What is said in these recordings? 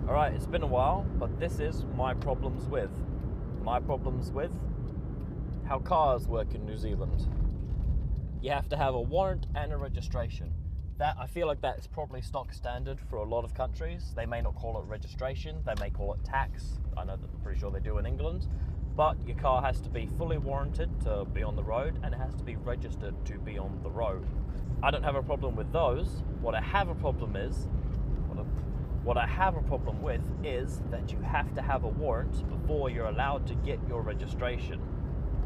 Alright, it's been a while, but this is my problems with how cars work in New Zealand. You have to have a warrant and a registration. I feel like that's probably stock standard for a lot of countries. They may not call it registration, they may call it tax. I know that I'm pretty sure they do in England. But your car has to be fully warranted to be on the road, and it has to be registered to be on the road. I don't have a problem with those. What I have a problem with is that you have to have a warrant before you're allowed to get your registration.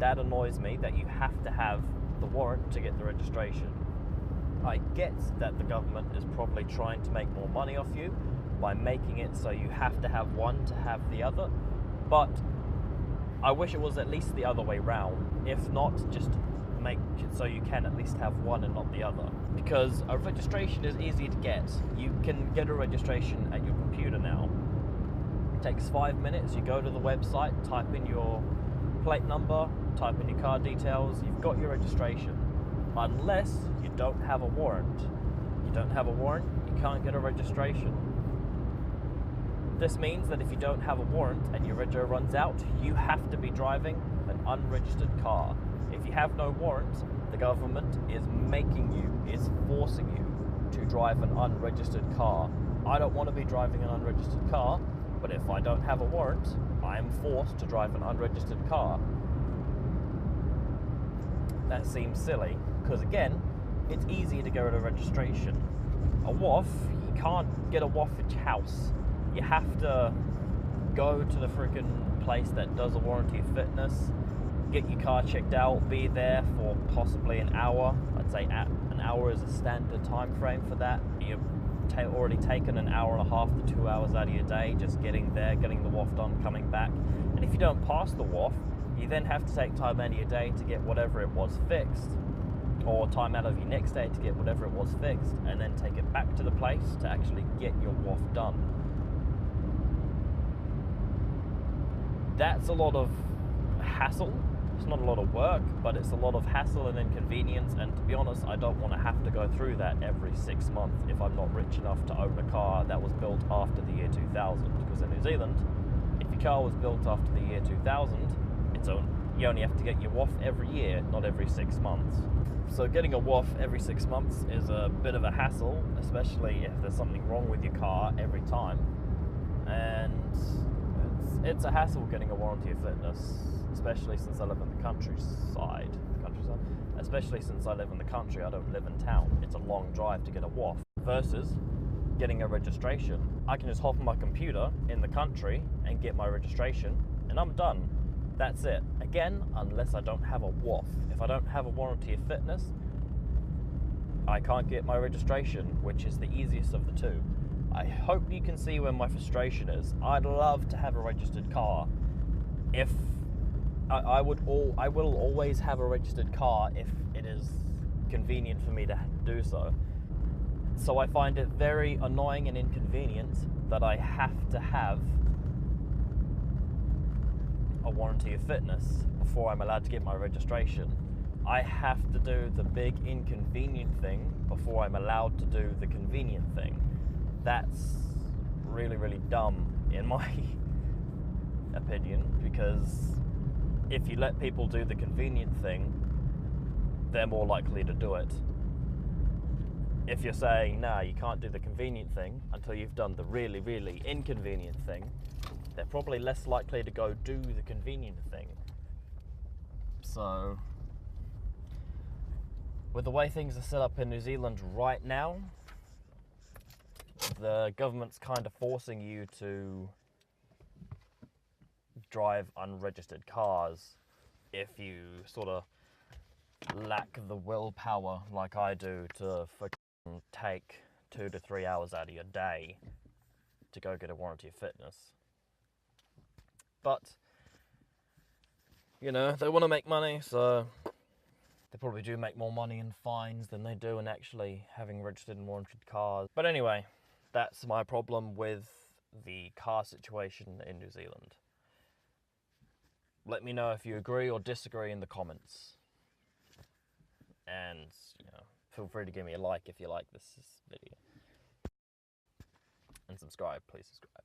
That annoys me, that you have to have the warrant to get the registration. I get that the government is probably trying to make more money off you by making it so you have to have one to have the other, but I wish it was at least the other way round. If not, just make it so you can at least have one and not the other. Because a registration is easy to get. You can get a registration at your computer now. It takes 5 minutes. You go to the website, type in your plate number, type in your car details, you've got your registration. Unless you don't have a warrant. You don't have a warrant, you can't get a registration. This means that if you don't have a warrant and your rego runs out, you have to be driving an unregistered car. If you have no warrant, the government is forcing you to drive an unregistered car. I don't want to be driving an unregistered car, but if I don't have a warrant, I am forced to drive an unregistered car. That seems silly, because again, it's easy to get a registration. A WOF, you can't get a WOF at your house. You have to go to the freaking place that does a warranty of fitness, get your car checked out, be there for possibly an hour. I'd say an hour is a standard time frame for that. You've already taken an hour and a half to 2 hours out of your day just getting there, getting the WOF done, coming back. And if you don't pass the WOF, you then have to take time out of your day to get whatever it was fixed, or time out of your next day to get whatever it was fixed, and then take it back to the place to actually get your WOF done. That's a lot of hassle. It's not a lot of work, but it's a lot of hassle and inconvenience, and to be honest, I don't want to have to go through that every 6 months if I'm not rich enough to own a car that was built after the year 2000, because in New Zealand, if your car was built after the year 2000, you only have to get your WOF every year, not every 6 months. So getting a WOF every 6 months is a bit of a hassle, especially if there's something wrong with your car every time. And it's a hassle getting a warranty of fitness, especially since I live in the countryside. Especially since I live in the country, I don't live in town. It's a long drive to get a WOF versus getting a registration. I can just hop on my computer in the country and get my registration, and I'm done. That's it. Again, unless I don't have a WOF. If I don't have a warranty of fitness, I can't get my registration, which is the easiest of the two. I hope you can see where my frustration is. I'd love to have a registered car. If I will always have a registered car if it is convenient for me to do so. So I find it very annoying and inconvenient that I have to have a warranty of fitness before I'm allowed to get my registration. I have to do the big inconvenient thing before I'm allowed to do the convenient thing. That's really, really dumb in my opinion, because if you let people do the convenient thing, they're more likely to do it. If you're saying, nah, you can't do the convenient thing until you've done the really, really inconvenient thing, they're probably less likely to go do the convenient thing. So, with the way things are set up in New Zealand right now, the government's kind of forcing you to drive unregistered cars if you sort of lack the willpower like I do to take 2 to 3 hours out of your day to go get a warranty of fitness. But, you know, they want to make money, so they probably do make more money in fines than they do in actually having registered and warranted cars. But anyway, that's my problem with the car situation in New Zealand. Let me know if you agree or disagree in the comments. And, you know, feel free to give me a like if you like this video. And subscribe, please subscribe.